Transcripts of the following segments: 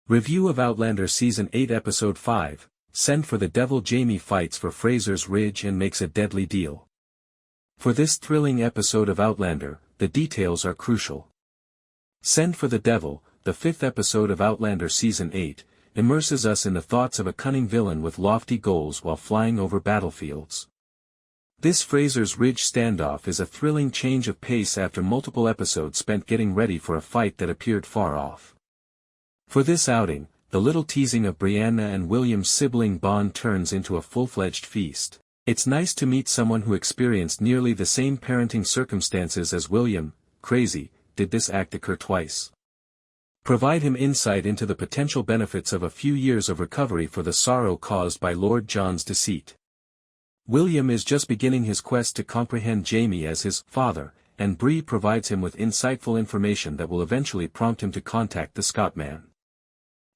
Review of Outlander Season 8 Episode 5, Send for the Devil. Jamie fights for Fraser's Ridge and makes a deadly deal. For this thrilling episode of Outlander, the details are crucial. Send for the Devil, the fifth episode of Outlander Season 8, immerses us in the thoughts of a cunning villain with lofty goals while flying over battlefields. This Fraser's Ridge standoff is a thrilling change of pace after multiple episodes spent getting ready for a fight that appeared far off. For this outing, the little teasing of Brianna and William's sibling bond turns into a full-fledged feast. It's nice to meet someone who experienced nearly the same parenting circumstances as William. Crazy, did this act occur twice? Provide him insight into the potential benefits of a few years of recovery for the sorrow caused by Lord John's deceit. William is just beginning his quest to comprehend Jamie as his father, and Bree provides him with insightful information that will eventually prompt him to contact the Scotman.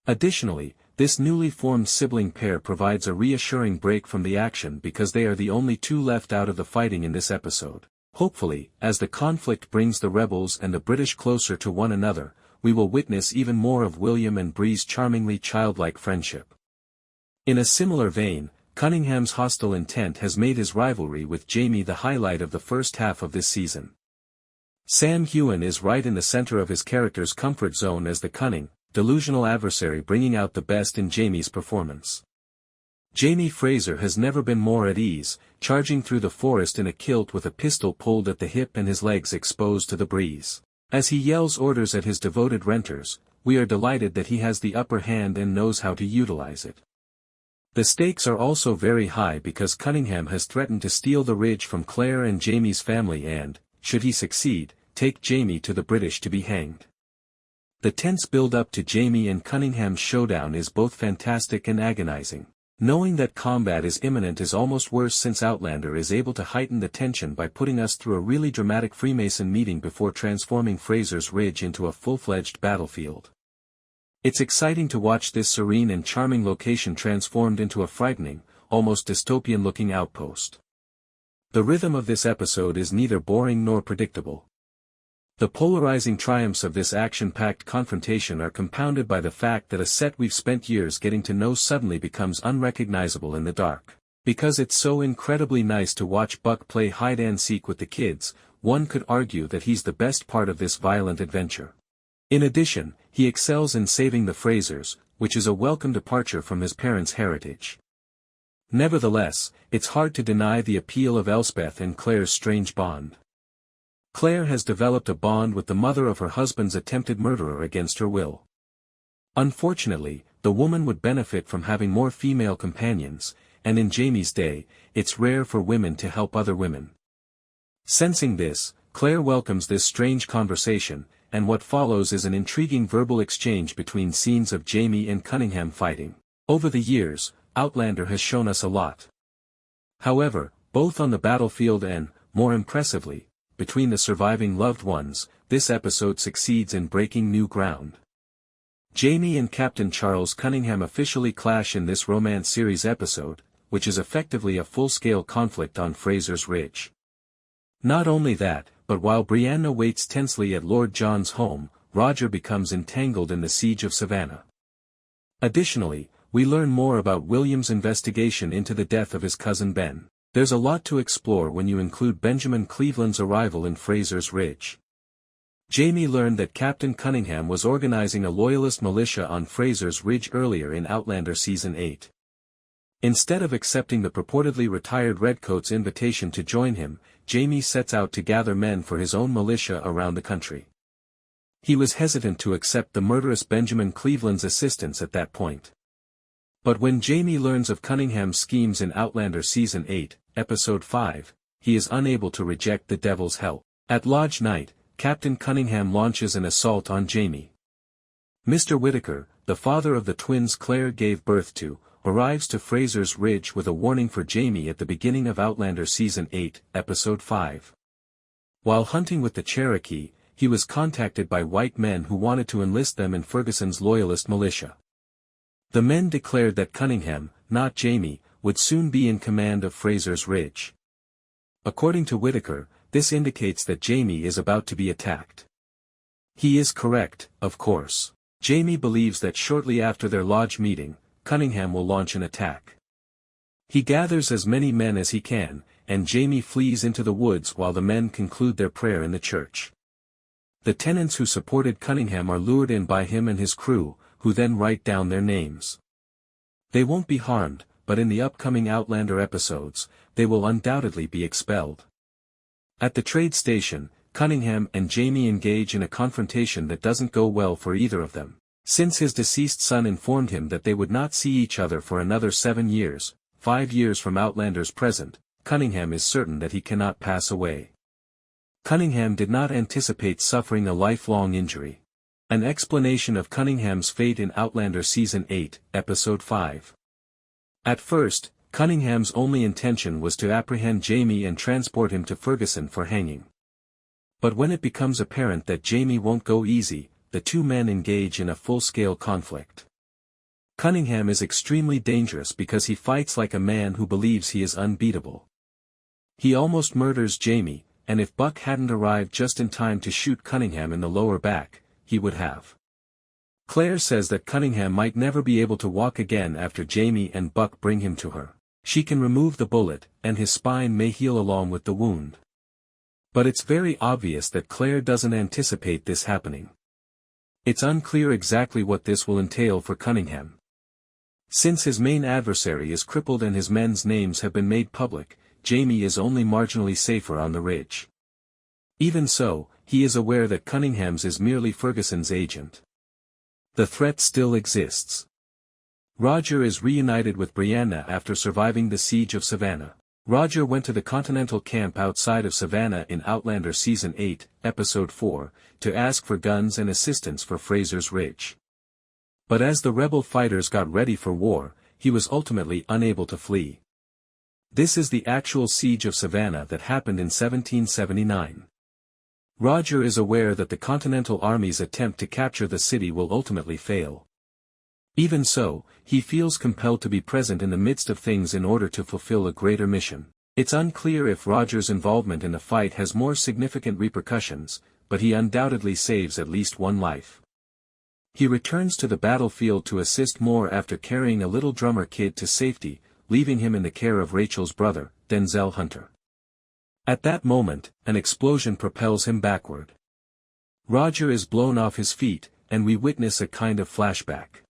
Additionally, this newly formed sibling pair provides a reassuring break from the action because they are the only two left out of the fighting in this episode. Hopefully, as the conflict brings the rebels and the British closer to one another, we will witness even more of William and Bree's charmingly childlike friendship. In a similar vein, Cunningham's hostile intent has made his rivalry with Jamie the highlight of the first half of this season. Sam Heughan is right in the center of his character's comfort zone as the cunning, delusional adversary, bringing out the best in Jamie's performance. Jamie Fraser has never been more at ease, charging through the forest in a kilt with a pistol pulled at the hip and his legs exposed to the breeze. As he yells orders at his devoted renters, we are delighted that he has the upper hand and knows how to utilize it. The stakes are also very high because Cunningham has threatened to steal the ridge from Claire and Jamie's family and, should he succeed, take Jamie to the British to be hanged. The tense build-up to Jamie and Cunningham's showdown is both fantastic and agonizing. Knowing that combat is imminent is almost worse since Outlander is able to heighten the tension by putting us through a really dramatic Freemason meeting before transforming Fraser's Ridge into a full-fledged battlefield. It's exciting to watch this serene and charming location transformed into a frightening, almost dystopian-looking outpost. The rhythm of this episode is neither boring nor predictable. The polarizing triumphs of this action-packed confrontation are compounded by the fact that a set we've spent years getting to know suddenly becomes unrecognizable in the dark. Because it's so incredibly nice to watch Buck play hide-and-seek with the kids, one could argue that he's the best part of this violent adventure. In addition, he excels in saving the Frasers, which is a welcome departure from his parents' heritage. Nevertheless, it's hard to deny the appeal of Elspeth and Claire's strange bond. Claire has developed a bond with the mother of her husband's attempted murderer against her will. Unfortunately, the woman would benefit from having more female companions, and in Jamie's day, it's rare for women to help other women. Sensing this, Claire welcomes this strange conversation, and what follows is an intriguing verbal exchange between scenes of Jamie and Cunningham fighting. Over the years, Outlander has shown us a lot. However, both on the battlefield and, more impressively, between the surviving loved ones, this episode succeeds in breaking new ground. Jamie and Captain Charles Cunningham officially clash in this romance series episode, which is effectively a full-scale conflict on Fraser's Ridge. Not only that, but while Brianna waits tensely at Lord John's home, Roger becomes entangled in the siege of Savannah. Additionally, we learn more about William's investigation into the death of his cousin Ben. There's a lot to explore when you include Benjamin Cleveland's arrival in Fraser's Ridge. Jamie learned that Captain Cunningham was organizing a loyalist militia on Fraser's Ridge earlier in Outlander Season 8. Instead of accepting the purportedly retired Redcoat's invitation to join him, Jamie sets out to gather men for his own militia around the country. He was hesitant to accept the murderous Benjamin Cleveland's assistance at that point. But when Jamie learns of Cunningham's schemes in Outlander Season 8, Episode 5, he is unable to reject the devil's help. At Lodge Night, Captain Cunningham launches an assault on Jamie. Mr. Whittaker, the father of the twins Claire gave birth to, arrives to Fraser's Ridge with a warning for Jamie at the beginning of Outlander Season 8, Episode 5. While hunting with the Cherokee, he was contacted by white men who wanted to enlist them in Ferguson's loyalist militia. The men declared that Cunningham, not Jamie, would soon be in command of Fraser's Ridge. According to Whittaker, this indicates that Jamie is about to be attacked. He is correct, of course. Jamie believes that shortly after their lodge meeting, Cunningham will launch an attack. He gathers as many men as he can, and Jamie flees into the woods while the men conclude their prayer in the church. The tenants who supported Cunningham are lured in by him and his crew, who then write down their names. They won't be harmed, but in the upcoming Outlander episodes, they will undoubtedly be expelled. At the trade station, Cunningham and Jamie engage in a confrontation that doesn't go well for either of them. Since his deceased son informed him that they would not see each other for another 7 years, 5 years from Outlander's present, Cunningham is certain that he cannot pass away. Cunningham did not anticipate suffering a lifelong injury. An explanation of Cunningham's fate in Outlander Season 8, Episode 5. At first, Cunningham's only intention was to apprehend Jamie and transport him to Ferguson for hanging. But when it becomes apparent that Jamie won't go easy, the two men engage in a full-scale conflict. Cunningham is extremely dangerous because he fights like a man who believes he is unbeatable. He almost murders Jamie, and if Buck hadn't arrived just in time to shoot Cunningham in the lower back, he would have. Claire says that Cunningham might never be able to walk again after Jamie and Buck bring him to her. She can remove the bullet, and his spine may heal along with the wound. But it's very obvious that Claire doesn't anticipate this happening. It's unclear exactly what this will entail for Cunningham. Since his main adversary is crippled and his men's names have been made public, Jamie is only marginally safer on the ridge. Even so, he is aware that Cunningham's is merely Ferguson's agent. The threat still exists. Roger is reunited with Brianna after surviving the siege of Savannah. Roger went to the Continental camp outside of Savannah in Outlander Season 8, Episode 4, to ask for guns and assistance for Fraser's Ridge. But as the rebel fighters got ready for war, he was ultimately unable to flee. This is the actual siege of Savannah that happened in 1779. Roger is aware that the Continental Army's attempt to capture the city will ultimately fail. Even so, he feels compelled to be present in the midst of things in order to fulfill a greater mission. It's unclear if Roger's involvement in the fight has more significant repercussions, but he undoubtedly saves at least one life. He returns to the battlefield to assist more after carrying a little drummer kid to safety, leaving him in the care of Rachel's brother, Denzel Hunter. At that moment, an explosion propels him backward. Roger is blown off his feet, and we witness a kind of flashback.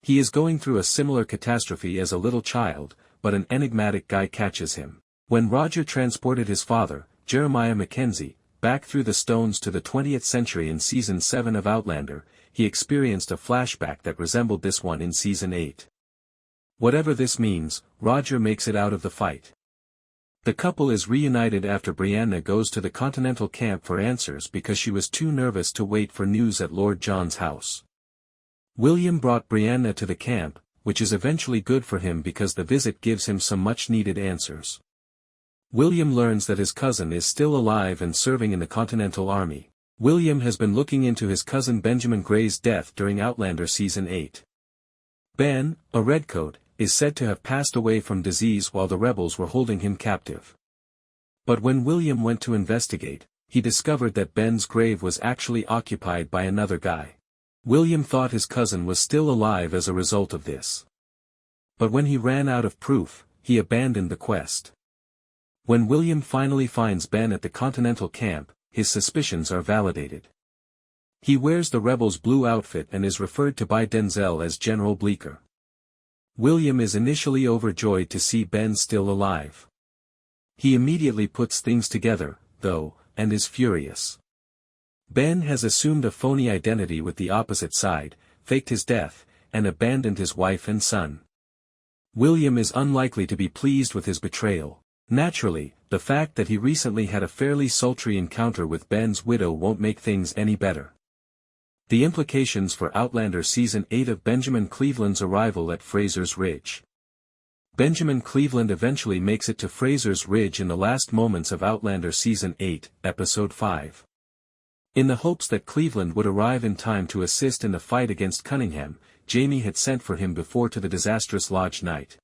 He is going through a similar catastrophe as a little child, but an enigmatic guy catches him. When Roger transported his father, Jeremiah Mackenzie, back through the stones to the 20th century in Season 7 of Outlander, he experienced a flashback that resembled this one in Season 8. Whatever this means, Roger makes it out of the fight. The couple is reunited after Brianna goes to the Continental camp for answers because she was too nervous to wait for news at Lord John's house. William brought Brianna to the camp, which is eventually good for him because the visit gives him some much-needed answers. William learns that his cousin is still alive and serving in the Continental Army. William has been looking into his cousin Benjamin Gray's death during Outlander Season 8. Ben, a redcoat, is said to have passed away from disease while the rebels were holding him captive. But when William went to investigate, he discovered that Ben's grave was actually occupied by another guy. William thought his cousin was still alive as a result of this. But when he ran out of proof, he abandoned the quest. When William finally finds Ben at the Continental camp, his suspicions are validated. He wears the rebels' blue outfit and is referred to by Denzel as General Bleecker. William is initially overjoyed to see Ben still alive. He immediately puts things together, though, and is furious. Ben has assumed a phony identity with the opposite side, faked his death, and abandoned his wife and son. William is unlikely to be pleased with his betrayal. Naturally, the fact that he recently had a fairly sultry encounter with Ben's widow won't make things any better. The implications for Outlander Season 8 of Benjamin Cleveland's arrival at Fraser's Ridge. Benjamin Cleveland eventually makes it to Fraser's Ridge in the last moments of Outlander Season 8, Episode 5. In the hopes that Cleveland would arrive in time to assist in the fight against Cunningham, Jamie had sent for him before to the disastrous lodge night.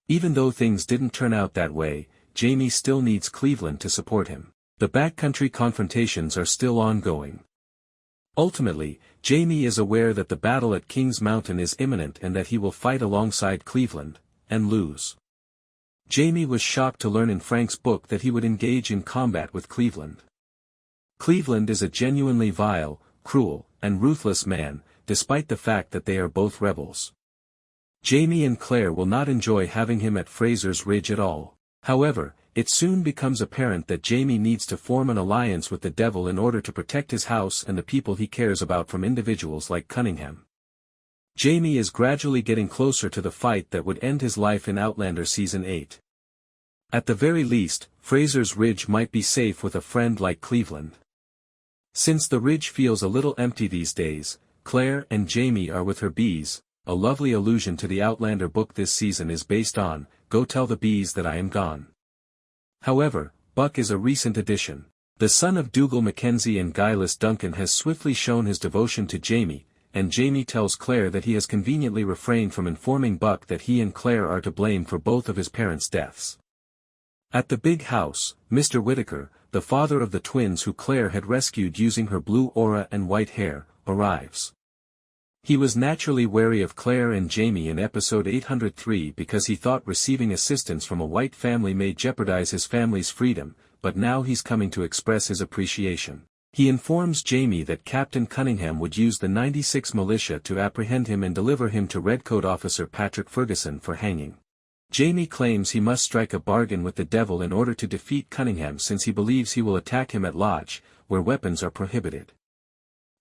Even though things didn't turn out that way, Jamie still needs Cleveland to support him. The backcountry confrontations are still ongoing. Ultimately, Jamie is aware that the battle at King's Mountain is imminent and that he will fight alongside Cleveland, and lose. Jamie was shocked to learn in Frank's book that he would engage in combat with Cleveland. Cleveland is a genuinely vile, cruel, and ruthless man, despite the fact that they are both rebels. Jamie and Claire will not enjoy having him at Fraser's Ridge at all. However, it soon becomes apparent that Jamie needs to form an alliance with the devil in order to protect his house and the people he cares about from individuals like Cunningham. Jamie is gradually getting closer to the fight that would end his life in Outlander Season 8. At the very least, Fraser's Ridge might be safe with a friend like Cleveland. Since the ridge feels a little empty these days, Claire and Jamie are with her bees, a lovely allusion to the Outlander book this season is based on, "Go tell the bees that I am gone." However, Buck is a recent addition. The son of Dougal Mackenzie and guileless Duncan has swiftly shown his devotion to Jamie, and Jamie tells Claire that he has conveniently refrained from informing Buck that he and Claire are to blame for both of his parents' deaths. At the big house, Mr. Whittaker, the father of the twins who Claire had rescued using her blue aura and white hair, arrives. He was naturally wary of Claire and Jamie in episode 803 because he thought receiving assistance from a white family may jeopardize his family's freedom, but now he's coming to express his appreciation. He informs Jamie that Captain Cunningham would use the 96 militia to apprehend him and deliver him to Redcoat officer Patrick Ferguson for hanging. Jamie claims he must strike a bargain with the devil in order to defeat Cunningham since he believes he will attack him at Lodge, where weapons are prohibited.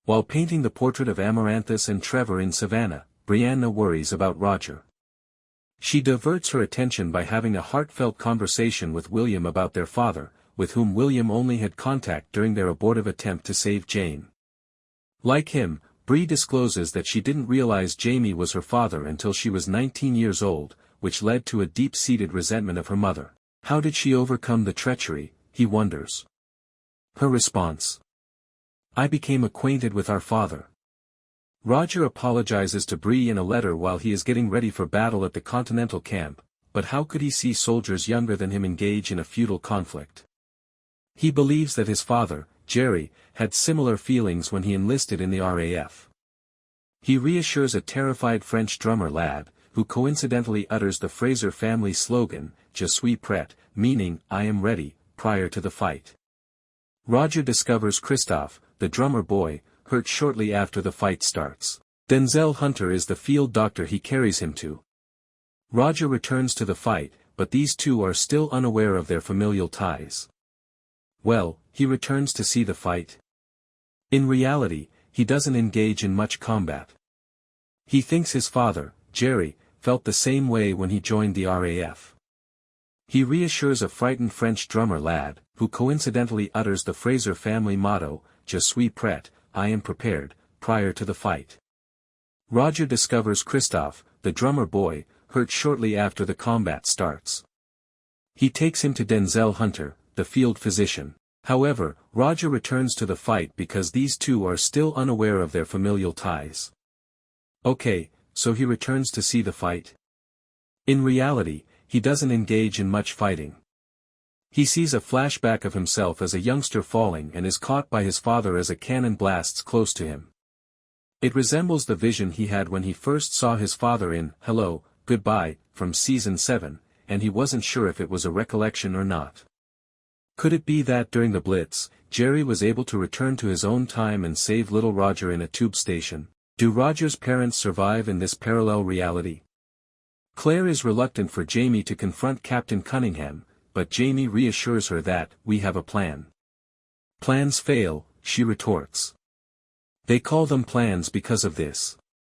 While painting the portrait of Amaranthus and Trevor in Savannah, Brianna worries about Roger. She diverts her attention by having a heartfelt conversation with William about their father, with whom William only had contact during their abortive attempt to save Jane. Like him, Bree discloses that she didn't realize Jamie was her father until she was 19 years old, which led to a deep-seated resentment of her mother. How did she overcome the treachery, he wonders. Her response: "I became acquainted with our father." Roger apologizes to Bree in a letter while he is getting ready for battle at the Continental camp, but how could he see soldiers younger than him engage in a feudal conflict? He believes that his father, Jerry, had similar feelings when he enlisted in the RAF. He reassures a terrified French drummer lad, who coincidentally utters the Fraser family slogan, "Je suis prêt," meaning, "I am ready," prior to the fight. Roger discovers Christophe, the drummer boy, hurt shortly after the fight starts. Denzel Hunter is the field doctor he carries him to. Roger returns to the fight, but these two are still unaware of their familial ties. Well, he returns to see the fight. In reality, he doesn't engage in much combat. He thinks his father, Jerry, felt the same way when he joined the RAF. He reassures a frightened French drummer lad, who coincidentally utters the Fraser family motto, "Je suis prêt," I am prepared, prior to the fight. Roger discovers Christophe, the drummer boy, hurt shortly after the combat starts. He takes him to Denzel Hunter, the field physician. However, Roger returns to the fight because these two are still unaware of their familial ties. Okay, so he returns to see the fight? In reality, he doesn't engage in much fighting. He sees a flashback of himself as a youngster falling and is caught by his father as a cannon blasts close to him. It resembles the vision he had when he first saw his father in Hello, Goodbye, from Season 7, and he wasn't sure if it was a recollection or not. Could it be that during the Blitz, Jerry was able to return to his own time and save little Roger in a tube station? Do Roger's parents survive in this parallel reality? Claire is reluctant for Jamie to confront Captain Cunningham, but Jamie reassures her that, "We have a plan." "Plans fail," she retorts. "They call them plans because of this."